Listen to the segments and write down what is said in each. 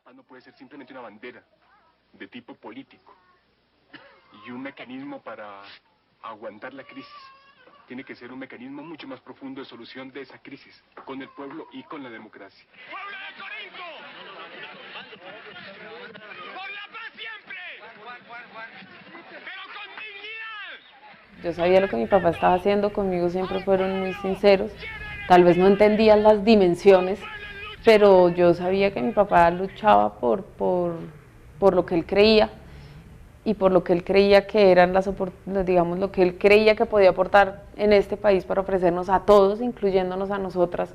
paz no puede ser simplemente una bandera de tipo político y un mecanismo para aguantar la crisis. Tiene que ser un mecanismo mucho más profundo de solución de esa crisis, con el pueblo y con la democracia. ¡Pueblo de Corinto! ¡Por la paz siempre! ¡Pero con dignidad! Yo sabía lo que mi papá estaba haciendo, conmigo siempre fueron muy sinceros. Tal vez no entendían las dimensiones, pero yo sabía que mi papá luchaba por lo que él creía y por lo que él creía que eran digamos, lo que él creía que podía aportar en este país para ofrecernos a todos, incluyéndonos a nosotras,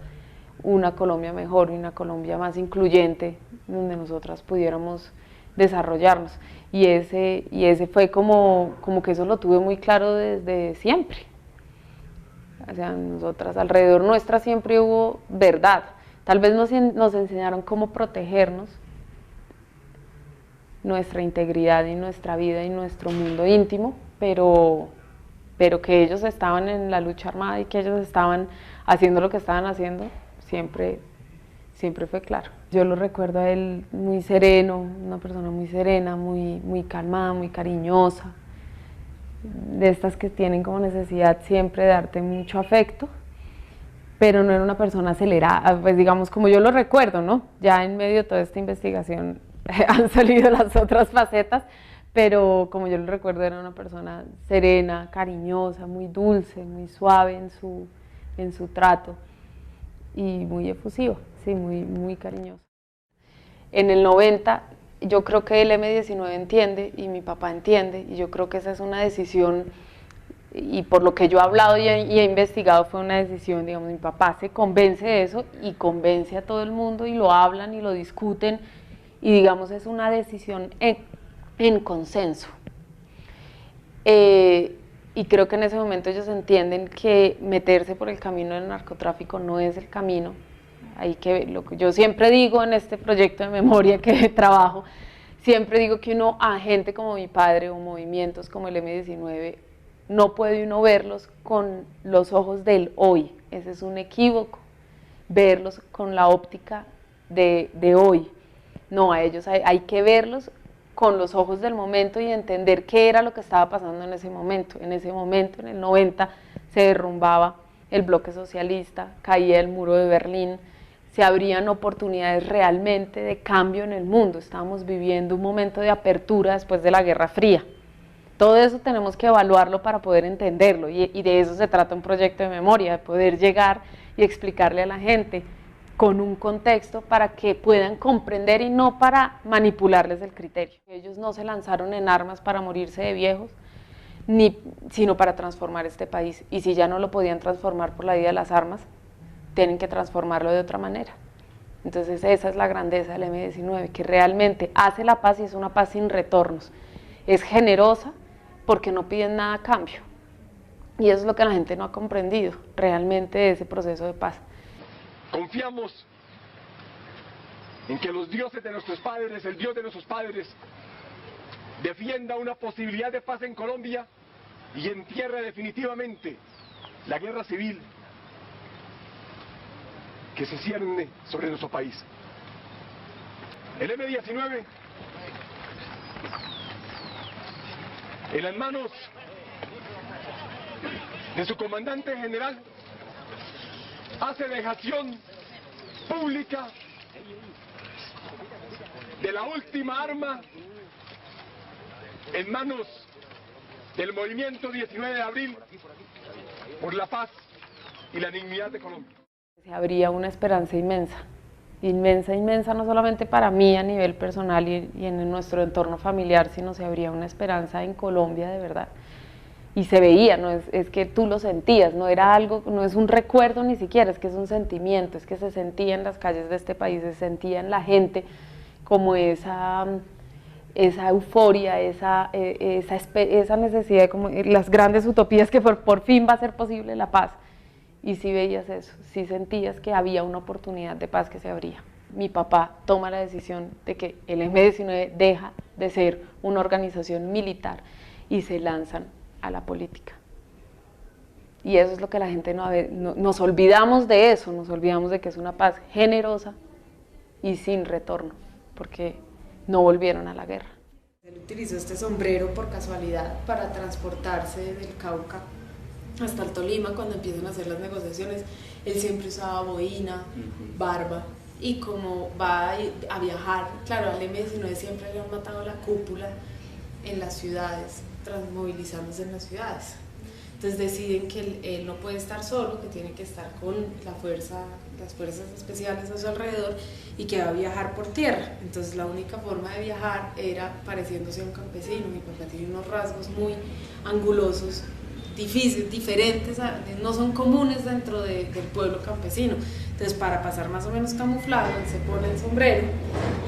una Colombia mejor y una Colombia más incluyente, donde nosotras pudiéramos desarrollarnos. Y ese fue como que eso lo tuve muy claro desde siempre. O sea, nosotras, alrededor nuestra siempre hubo verdad. Tal vez nos enseñaron cómo protegernos, nuestra integridad y nuestra vida y nuestro mundo íntimo, pero que ellos estaban en la lucha armada y que ellos estaban haciendo lo que estaban haciendo, siempre fue claro. Yo lo recuerdo a él muy sereno, una persona muy serena, muy calmada, muy cariñosa, de estas que tienen como necesidad siempre de darte mucho afecto, pero no era una persona acelerada, pues digamos como yo lo recuerdo, ¿no? Ya en medio de toda esta investigación han salido las otras facetas, pero como yo lo recuerdo era una persona serena, cariñosa, muy dulce, muy suave en su trato y muy efusiva, sí, muy cariñosa. En el 90 yo creo que el M-19 entiende y mi papá entiende, y yo creo que esa es una decisión, y por lo que yo he hablado y he investigado fue una decisión, digamos, mi papá se convence de eso y convence a todo el mundo y lo hablan y lo discuten, y digamos es una decisión en consenso. Y creo que en ese momento ellos entienden que meterse por el camino del narcotráfico no es el camino. Hay que, lo que yo siempre digo en este proyecto de memoria que trabajo, siempre digo que a gente como mi padre o movimientos como el M-19 no puede uno verlos con los ojos del hoy. Ese es un equívoco, verlos con la óptica de hoy. No, a ellos hay que verlos con los ojos del momento y entender qué era lo que estaba pasando en ese momento. En ese momento, en el 90, se derrumbaba el bloque socialista, caía el muro de Berlín, se abrían oportunidades realmente de cambio en el mundo. Estábamos viviendo un momento de apertura después de la Guerra Fría. Todo eso tenemos que evaluarlo para poder entenderlo, y de eso se trata un proyecto de memoria, de poder llegar y explicarle a la gente con un contexto para que puedan comprender y no para manipularles el criterio. Ellos no se lanzaron en armas para morirse de viejos, sino para transformar este país, y si ya no lo podían transformar por la vía de las armas, tienen que transformarlo de otra manera. Entonces esa es la grandeza del M-19, que realmente hace la paz y es una paz sin retornos. Es generosa porque no piden nada a cambio. Y eso es lo que la gente no ha comprendido realmente de ese proceso de paz. Confiamos en que los dioses de nuestros padres, el Dios de nuestros padres, defienda una posibilidad de paz en Colombia y entierre definitivamente la guerra civil que se cierne sobre nuestro país. El M-19, en las manos de su comandante general, hace dejación pública de la última arma en manos del movimiento 19 de abril por la paz y la dignidad de Colombia. Se abría una esperanza inmensa, inmensa, inmensa, no solamente para mí a nivel personal y en nuestro entorno familiar, sino se abría una esperanza en Colombia de verdad. Y se veía, no es que tú lo sentías, no era algo, no es un recuerdo ni siquiera, es que es un sentimiento, es que se sentía en las calles de este país, se sentía en la gente como esa euforia, esa necesidad, como las grandes utopías que por fin va a ser posible la paz. Y sí veías eso, sí sentías que había una oportunidad de paz que se abría. Mi papá toma la decisión de que el M-19 deja de ser una organización militar y se lanzan a la política. Y eso es lo que la gente nos olvidamos de eso, nos olvidamos de que es una paz generosa y sin retorno. porque no volvieron a la guerra. Él utilizó este sombrero por casualidad para transportarse del Cauca hasta el Tolima cuando empiezan a hacer las negociaciones. Él siempre usaba boina, barba, y como va a viajar, claro, al M-19 siempre le han matado la cúpula en las ciudades, transmovilizándose en las ciudades. Entonces deciden que él no puede estar solo, que tiene que estar con las fuerzas especiales a su alrededor y que va a viajar por tierra. Entonces la única forma de viajar era pareciéndose a un campesino. Mi papá tiene unos rasgos muy angulosos, difíciles, diferentes, no son comunes dentro del pueblo campesino. Entonces, para pasar más o menos camuflado, él se pone el sombrero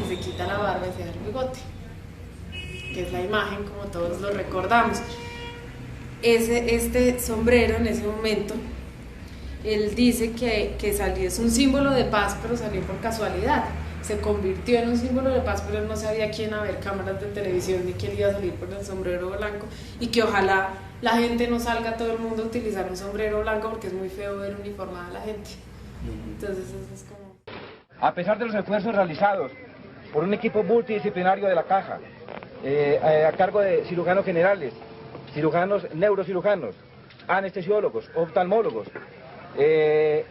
y se quita la barba y se da el bigote, que es la imagen como todos lo recordamos. Este sombrero en ese momento, él dice que salió, es un símbolo de paz, pero salió por casualidad. Se convirtió en un símbolo de paz, pero él no sabía quién iba a ver cámaras de televisión ni quién iba a salir con el sombrero blanco, y que ojalá la gente no salga, todo el mundo a utilizar un sombrero blanco, porque es muy feo ver uniformada a la gente. Entonces eso es como... A pesar de los esfuerzos realizados por un equipo multidisciplinario de la Caja, a cargo de cirujanos generales, cirujanos neurocirujanos, anestesiólogos, oftalmólogos,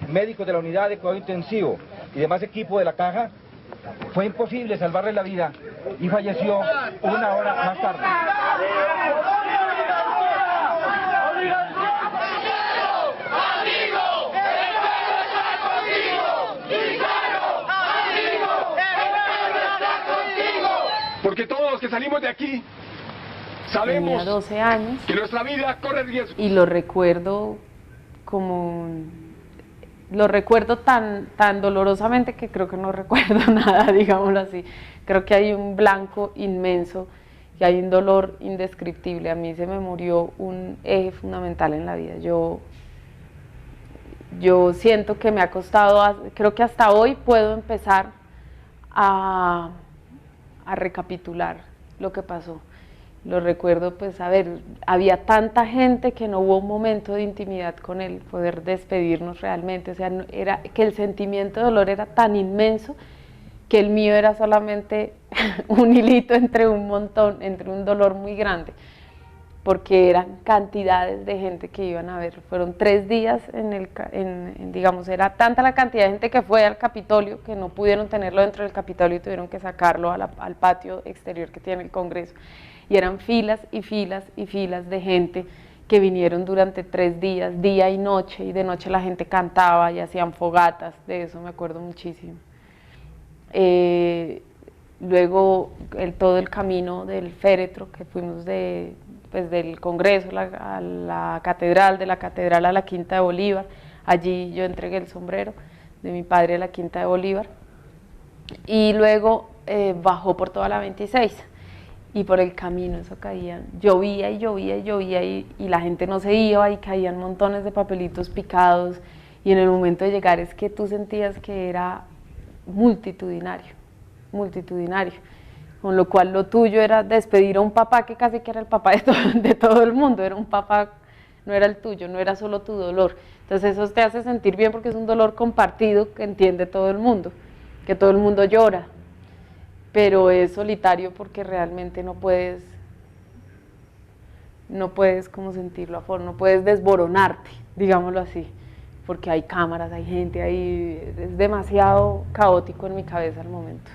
médicos de la unidad de cuidado intensivo y demás equipo de la Caja, fue imposible salvarle la vida y falleció una hora más tarde. Porque todos los que salimos de aquí sabemos Tenía 12 años que nuestra vida corre riesgo. y lo recuerdo tan dolorosamente que creo que no recuerdo nada, digámoslo así. Creo que hay un blanco inmenso y hay un dolor indescriptible. A mí se me murió un eje fundamental en la vida. Yo siento que me ha costado, creo que hasta hoy puedo empezar a recapitular lo que pasó. Lo recuerdo, pues, a ver, había tanta gente que no hubo un momento de intimidad con él, poder despedirnos realmente, o sea, era que el sentimiento de dolor era tan inmenso que el mío era solamente un hilito entre un montón, entre un dolor muy grande, porque eran cantidades de gente que iban a ver. Fueron 3 días digamos, era tanta la cantidad de gente que fue al Capitolio que no pudieron tenerlo dentro del Capitolio y tuvieron que sacarlo al patio exterior que tiene el Congreso. Y eran filas y filas y filas de gente que vinieron durante 3 días, día y noche, y de noche la gente cantaba y hacían fogatas, de eso me acuerdo muchísimo. Luego todo el camino del féretro que fuimos del Congreso a la catedral, de la catedral a la Quinta de Bolívar. Allí yo entregué el sombrero de mi padre a la Quinta de Bolívar, y luego bajó por toda la 26, y por el camino eso caía, llovía y llovía y llovía, y la gente no se iba y caían montones de papelitos picados, y en el momento de llegar es que tú sentías que era multitudinario, con lo cual lo tuyo era despedir a un papá que casi que era el papá de todo el mundo, era un papá, no era el tuyo, no era solo tu dolor. Entonces eso te hace sentir bien porque es un dolor compartido que entiende todo el mundo, que todo el mundo llora, pero es solitario porque realmente no puedes como sentirlo a fondo, no puedes desboronarte, digámoslo así, porque hay cámaras, hay gente, es demasiado caótico en mi cabeza al momento,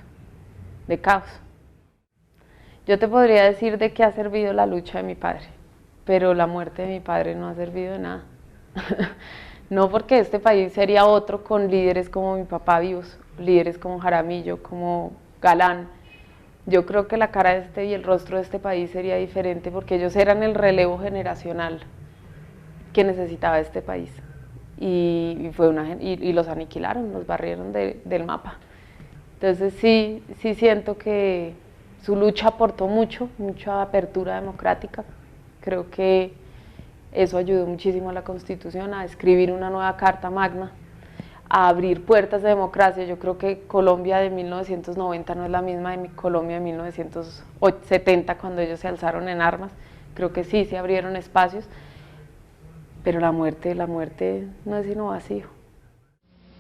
de caos. Yo te podría decir de qué ha servido la lucha de mi padre, pero la muerte de mi padre no ha servido de nada. No, porque este país sería otro con líderes como mi papá vivos, líderes como Jaramillo, como Galán. Yo creo que la cara y el rostro de este país sería diferente, porque ellos eran el relevo generacional que necesitaba este país. Y los aniquilaron, los barrieron del mapa. Entonces sí siento que su lucha aportó mucha apertura democrática. Creo que eso ayudó muchísimo a la Constitución, a escribir una nueva Carta Magna, a abrir puertas de democracia. Yo creo que Colombia de 1990 no es la misma de mi Colombia de 1970, cuando ellos se alzaron en armas. Creo que sí se abrieron espacios, pero la muerte no es sino vacío.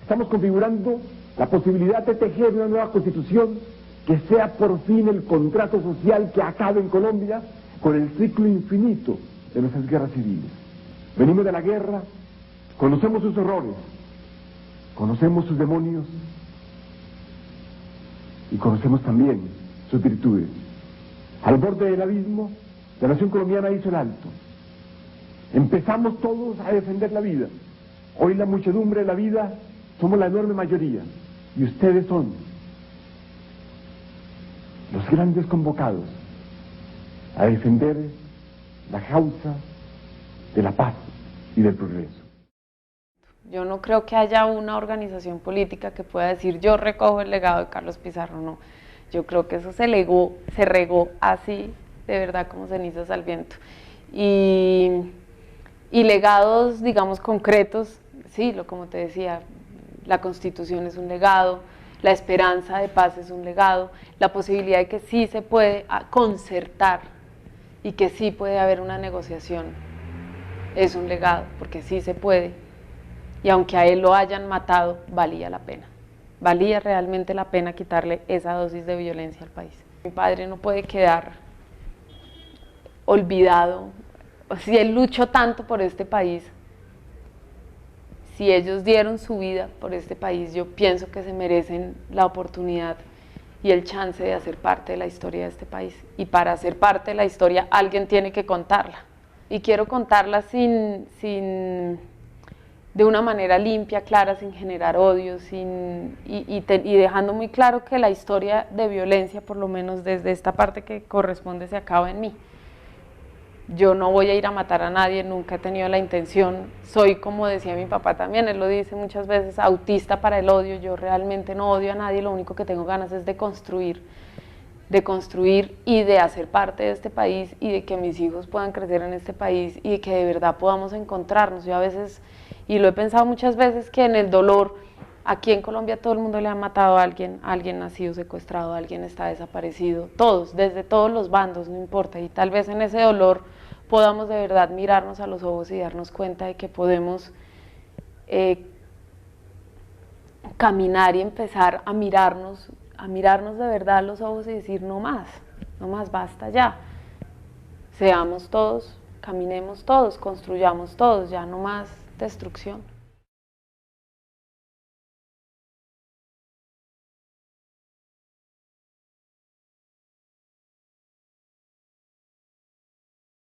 Estamos configurando la posibilidad de tejer una nueva Constitución que sea por fin el contrato social que acabe en Colombia con el ciclo infinito de nuestras guerras civiles. Venimos de la guerra, conocemos sus horrores, conocemos sus demonios y conocemos también sus virtudes. Al borde del abismo, la nación colombiana hizo el alto. Empezamos todos a defender la vida. Hoy la muchedumbre de la vida somos la enorme mayoría y ustedes son los grandes convocados a defender la causa de la paz y del progreso. Yo no creo que haya una organización política que pueda decir yo recojo el legado de Carlos Pizarro, no. Yo creo que eso se regó así, de verdad, como cenizas al viento. Y legados, digamos, concretos, sí, como te decía, la Constitución es un legado, la esperanza de paz es un legado, la posibilidad de que sí se puede concertar y que sí puede haber una negociación es un legado, porque sí se puede. Y aunque a él lo hayan matado, valía la pena. Valía realmente la pena quitarle esa dosis de violencia al país. Mi padre no puede quedar olvidado. Si él luchó tanto por este país, si ellos dieron su vida por este país, yo pienso que se merecen la oportunidad y el chance de hacer parte de la historia de este país. Y para hacer parte de la historia, alguien tiene que contarla. Y quiero contarla de una manera limpia, clara, sin generar odio, y dejando muy claro que la historia de violencia, por lo menos desde esta parte que corresponde, se acaba en mí. Yo no voy a ir a matar a nadie, nunca he tenido la intención, soy, como decía mi papá también, él lo dice muchas veces, autista para el odio. Yo realmente no odio a nadie, lo único que tengo ganas es de construir y de hacer parte de este país y de que mis hijos puedan crecer en este país y de que de verdad podamos encontrarnos. Yo a veces, y lo he pensado muchas veces, que en el dolor, aquí en Colombia todo el mundo le ha matado a alguien ha sido secuestrado, alguien está desaparecido, todos, desde todos los bandos, no importa, y tal vez en ese dolor podamos de verdad mirarnos a los ojos y darnos cuenta de que podemos caminar y empezar a mirarnos de verdad a los ojos y decir no más, basta ya. Seamos todos, caminemos todos, construyamos todos, ya no más destrucción.